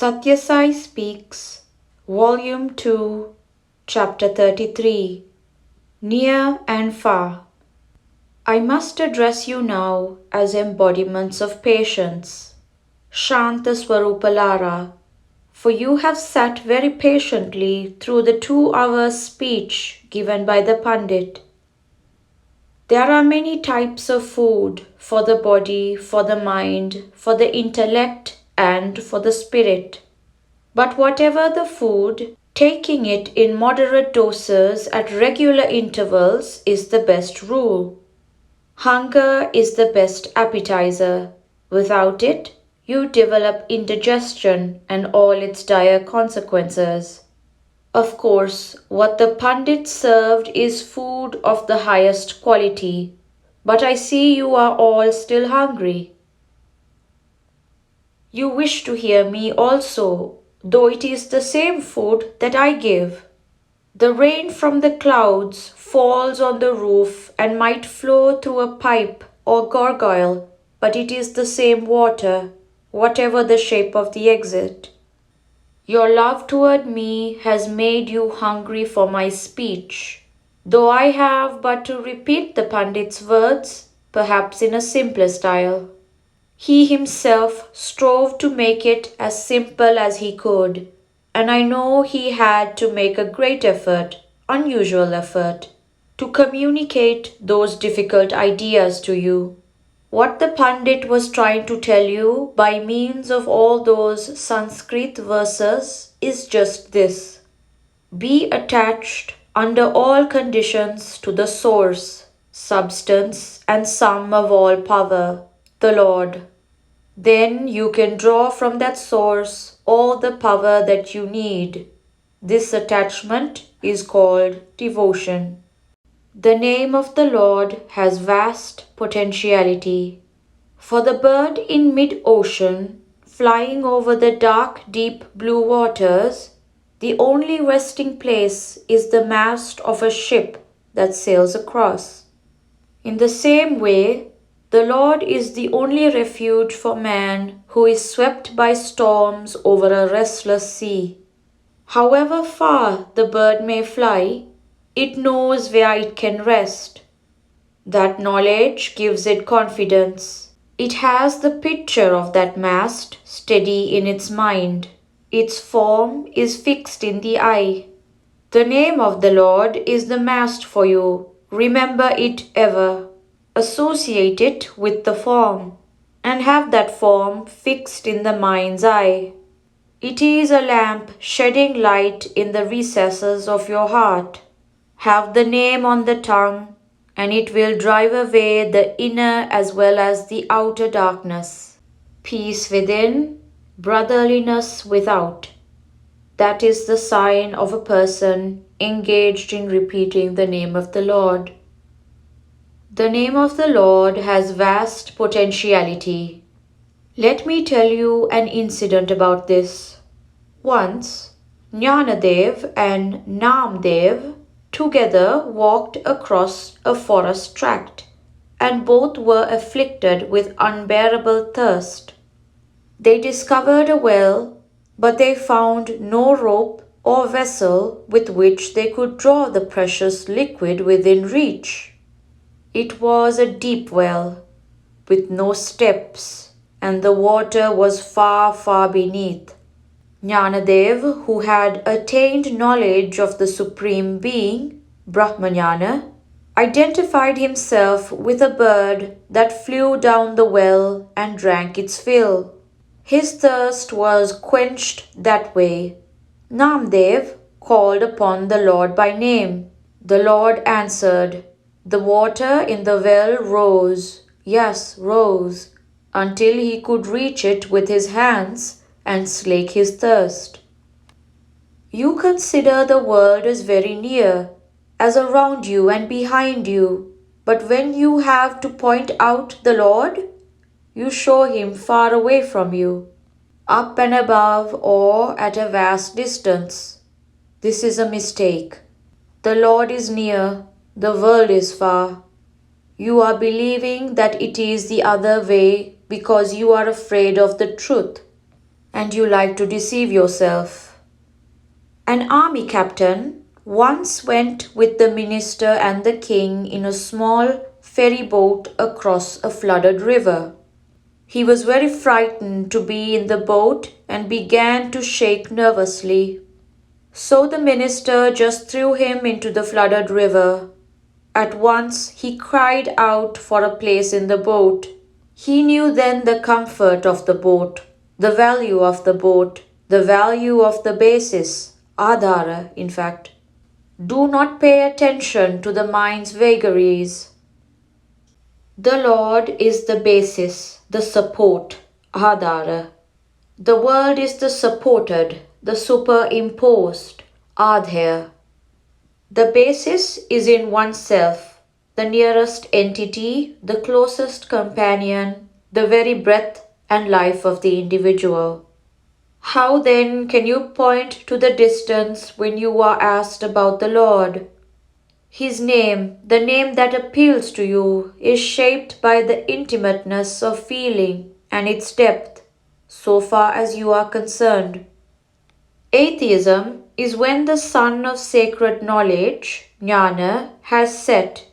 Sathya Sai Speaks, Volume 2, Chapter 33, Near and Far. I must address you now as embodiments of patience, Shanta Swarupalara, for you have sat very patiently through the 2 hours speech given by the Pandit. There are many types of food for the body, for the mind, for the intellect, and for the spirit. But whatever the food, taking it in moderate doses at regular intervals is the best rule. Hunger is the best appetizer. Without it, you develop indigestion and all its dire consequences. Of course, what the Pandit served is food of the highest quality, but I see you are all still hungry. You wish to hear me also, though it is the same food that I give. The rain from the clouds falls on the roof and might flow through a pipe or gargoyle, but it is the same water, whatever the shape of the exit. Your love toward me has made you hungry for my speech, though I have but to repeat the Pandit's words, perhaps in a simpler style. He himself strove to make it as simple as he could, and I know he had to make a great effort, unusual effort, to communicate those difficult ideas to you. What the Pandit was trying to tell you by means of all those Sanskrit verses is just this: be attached under all conditions to the source, substance, and sum of all power, the Lord. Then you can draw from that source all the power that you need. This attachment is called devotion. The name of the Lord has vast potentiality. For the bird in mid-ocean, flying over the dark deep blue waters, the only resting place is the mast of a ship that sails across. In the same way, the Lord is the only refuge for man who is swept by storms over a restless sea. However far the bird may fly, it knows where it can rest. That knowledge gives it confidence. It has the picture of that mast steady in its mind. Its form is fixed in the eye. The name of the Lord is the mast for you. Remember it ever. Associate it with the form, and have that form fixed in the mind's eye. It is a lamp shedding light in the recesses of your heart. Have the name on the tongue, and it will drive away the inner as well as the outer darkness. Peace within, brotherliness without. That is the sign of a person engaged in repeating the name of the Lord. The name of the Lord has vast potentiality. Let me tell you an incident about this. Once, Jnanadev and Namdev together walked across a forest tract, and both were afflicted with unbearable thirst. They discovered a well, but they found no rope or vessel with which they could draw the precious liquid within reach. It was a deep well, with no steps, and the water was far, far beneath. Jnanadev, who had attained knowledge of the Supreme Being, Brahmajnana, identified himself with a bird that flew down the well and drank its fill. His thirst was quenched that way. Namdev called upon the Lord by name. The Lord answered. The water in the well rose, yes, rose, until he could reach it with his hands and slake his thirst. You consider the world as very near, as around you and behind you, but when you have to point out the Lord, you show him far away from you, up and above or at a vast distance. This is a mistake. The Lord is near. The world is far. You are believing that it is the other way because you are afraid of the truth. and you like to deceive yourself. An army captain once went with the minister and the king in a small ferry boat across a flooded river. He was very frightened to be in the boat and began to shake nervously. So the minister just threw him into the flooded river. At once he cried out for a place in the boat. He knew then the comfort of the boat, the value of the boat, the value of the basis, adhara in fact. Do not pay attention to the mind's vagaries. The Lord is the basis, the support, adhara. The world is the supported, the superimposed, adhyaya. The basis is in oneself, the nearest entity, the closest companion, the very breath and life of the individual. How then can you point to the distance when you are asked about the Lord? His name, the name that appeals to you, is shaped by the intimateness of feeling and its depth, so far as you are concerned. Atheism is when the sun of sacred knowledge, jnana, has set.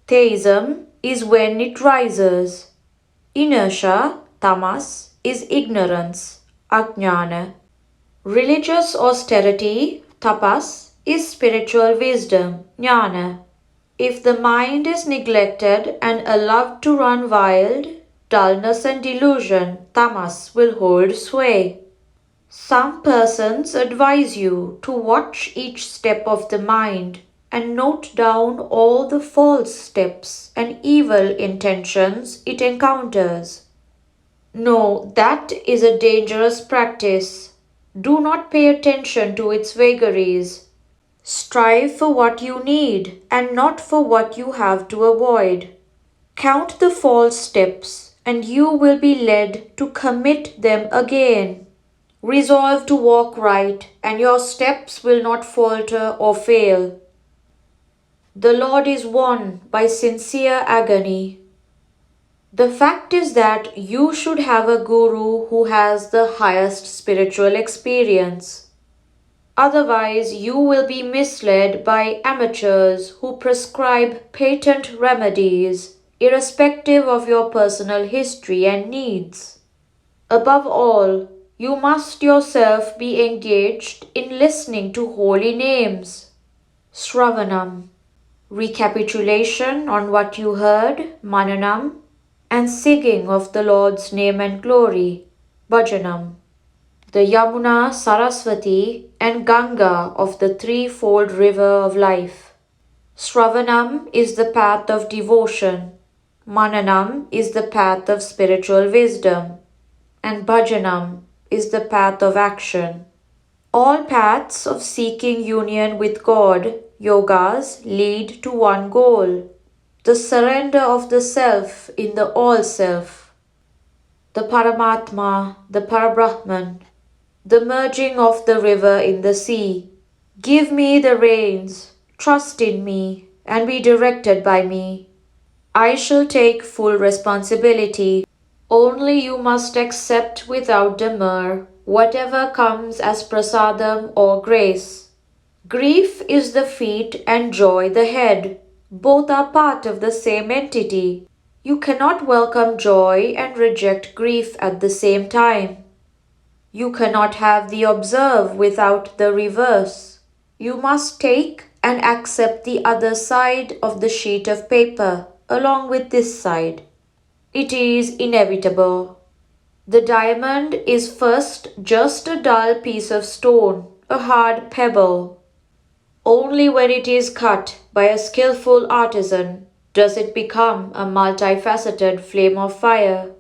Theism is when it rises. Inertia, tamas, is ignorance, ajnana. Religious austerity, tapas, is spiritual wisdom, jnana. If the mind is neglected and allowed to run wild, dullness and delusion, tamas, will hold sway. Some persons advise you to watch each step of the mind and note down all the false steps and evil intentions it encounters. No, that is a dangerous practice. Do not pay attention to its vagaries. Strive for what you need and not for what you have to avoid. Count the false steps and you will be led to commit them again. Resolve to walk right, and your steps will not falter or fail. The Lord is won by sincere agony. The fact is that you should have a guru who has the highest spiritual experience. Otherwise, you will be misled by amateurs who prescribe patent remedies, irrespective of your personal history and needs. Above all, you must yourself be engaged in listening to holy names. Sravanam, recapitulation on what you heard, mananam, and singing of the Lord's name and glory, bhajanam. The Yamuna, Saraswati, and Ganga of the threefold river of life. Sravanam is the path of devotion, mananam is the path of spiritual wisdom, and bhajanam is the path of action. All paths of seeking union with God, yogas, lead to one goal, the surrender of the self in the all self, the Paramatma, the Parabrahman, the merging of the river in the sea. Give me the reins, trust in me, and be directed by me. I shall take full responsibility. Only you must accept without demur whatever comes as prasadam or grace. Grief is the feet and joy the head. Both are part of the same entity. You cannot welcome joy and reject grief at the same time. You cannot have the observe without the reverse. You must take and accept the other side of the sheet of paper along with this side. It is inevitable. The diamond is first just a dull piece of stone, a hard pebble. Only when it is cut by a skillful artisan does it become a multifaceted flame of fire.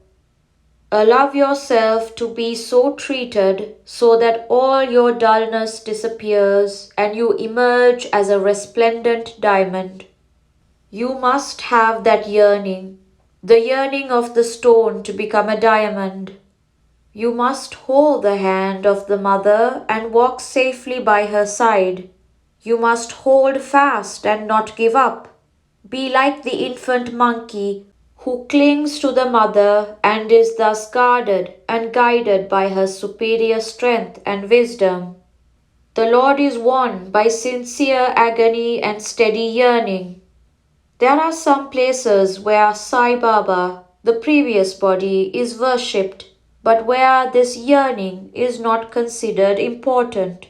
Allow yourself to be so treated so that all your dullness disappears and you emerge as a resplendent diamond. You must have that yearning, the yearning of the stone to become a diamond. You must hold the hand of the mother and walk safely by her side. You must hold fast and not give up. Be like the infant monkey who clings to the mother and is thus guarded and guided by her superior strength and wisdom. The Lord is won by sincere agony and steady yearning. There are some places where Sai Baba, the previous body, is worshipped, but where this yearning is not considered important.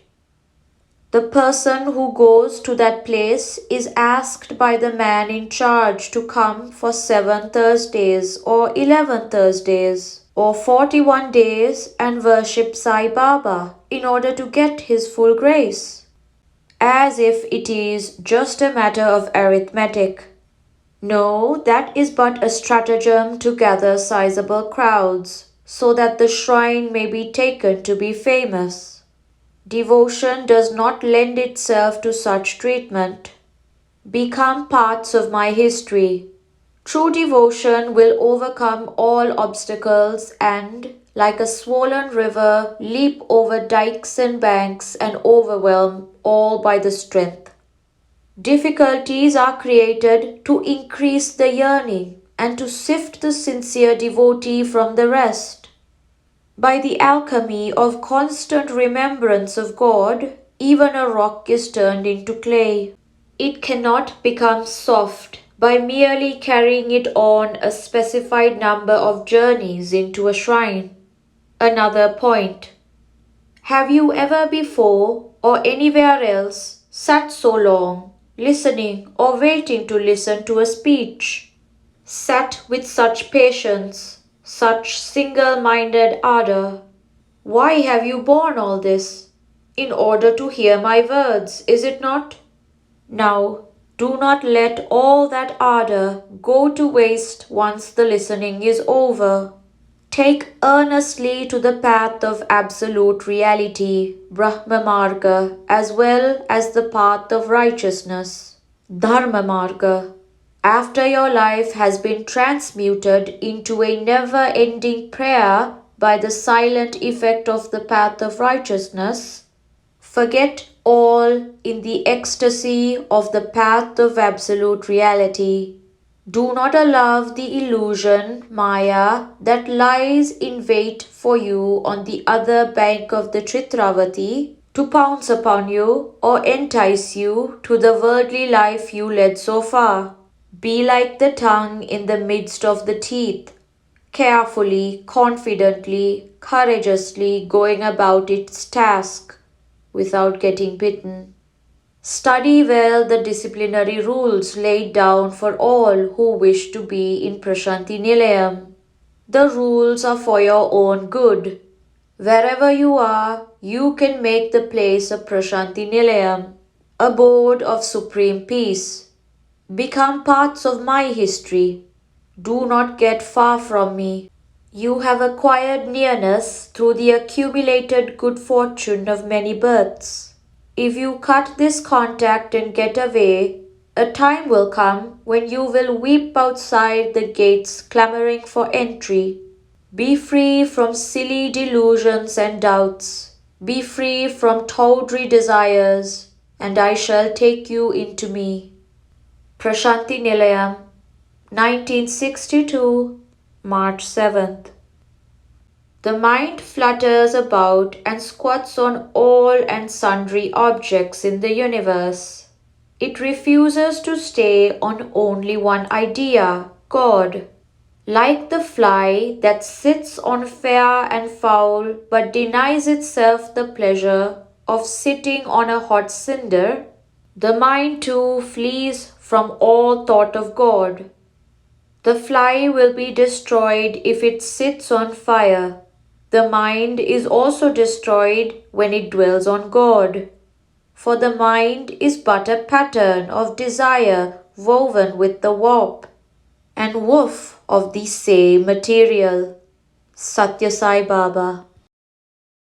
The person who goes to that place is asked by the man in charge to come for 7 Thursdays or 11 Thursdays or 41 days and worship Sai Baba in order to get his full grace, as if it is just a matter of arithmetic. No, that is but a stratagem to gather sizable crowds so that the shrine may be taken to be famous. Devotion does not lend itself to such treatment. Become parts of my history. True devotion will overcome all obstacles and, like a swollen river, leap over dikes and banks and overwhelm all by the strength. Difficulties are created to increase the yearning and to sift the sincere devotee from the rest. By the alchemy of constant remembrance of God, even a rock is turned into clay. It cannot become soft by merely carrying it on a specified number of journeys into a shrine. Another point. Have you ever before or anywhere else sat so long, listening or waiting to listen to a speech? Sat with such patience, such single-minded ardor? Why have you borne all this? In order to hear my words, is it not? Now, do not let all that ardor go to waste once the listening is over. Take earnestly to the path of absolute reality, Brahma Marga, as well as the path of righteousness, Dharma Marga. After your life has been transmuted into a never-ending prayer by the silent effect of the path of righteousness, forget all in the ecstasy of the path of absolute reality. Do not allow the illusion, Maya, that lies in wait for you on the other bank of the Chitravati to pounce upon you or entice you to the worldly life you led so far. Be like the tongue in the midst of the teeth, carefully, confidently, courageously going about its task without getting bitten. Study well the disciplinary rules laid down for all who wish to be in Prashanti Nilayam. The rules are for your own good. Wherever you are, you can make the place a Prashanti Nilayam, abode of supreme peace. Become parts of my history. Do not get far from me. You have acquired nearness through the accumulated good fortune of many births. If you cut this contact and get away, a time will come when you will weep outside the gates clamoring for entry. Be free from silly delusions and doubts. Be free from tawdry desires, and I shall take you into me. Prashanti Nilayam, 1962, March 7th. The mind flutters about and squats on all and sundry objects in the universe. It refuses to stay on only one idea, God. Like the fly that sits on fair and foul but denies itself the pleasure of sitting on a hot cinder, the mind too flees from all thought of God. The fly will be destroyed if it sits on fire. The mind is also destroyed when it dwells on God. For the mind is but a pattern of desire woven with the warp and woof of the same material. Sathya Sai Baba.